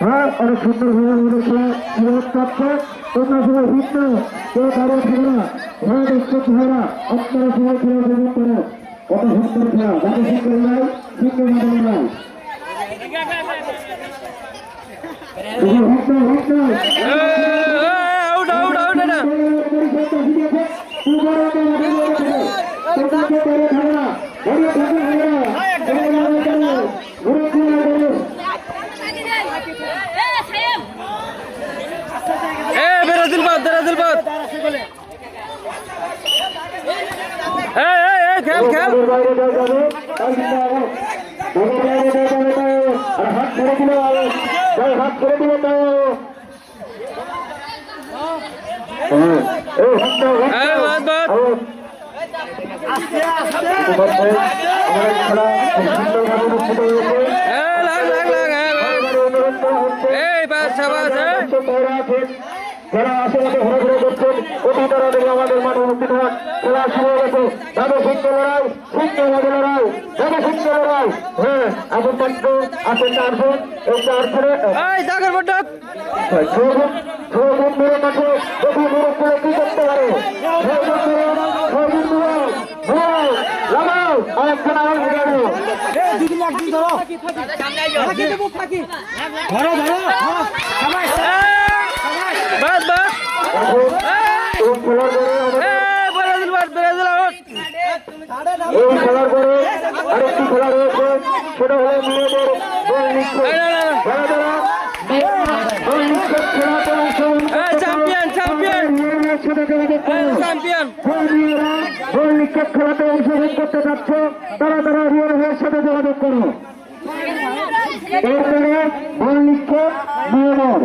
হ্যাঁ অনেক সুন্দর তোমরা সবাই ভিন্ন কেউ কারো থাকে না হ্যাঁ দর্শক ভাইরা আপনারা সবাই খেলা উপভোগ করো কত সুন্দর খেলা যত সুন্দর নাই সুন্দর নাই হাত ছেড়ে দিল হাত ছেড়ে দিল যারা আশেপাশে ঘোরাঘুরা করছেন অতি তাড়াতাড়ি আমাদের মাঠে উপস্থিত হন খেলা শুরু হয়ে গেছে যাবে সিংহ লড়াই সিংহ মাঝে লড়াই যাবে সিংহ লড়াই হ্যাঁ এখন পর্যন্ত আছে 4 জন এই 4 জনে মেরে মাঠে দেখি মুরুখ করে কি করতে পারে লাগাও আরেকজন আবার লাগানো এই খেলার পরে আরেকটি খেলা রয়েছে সেটা হলো মেয়েদের গোল নিক্ষেপ গোল নিক্ষেপ খেলাতে অংশগ্রহণ করতে যাচ্ছে তারা রিয়ার ভাইয়ের সাথে যোগাযোগ করো এরপরে গোল নিক্ষেপ মেয়েদের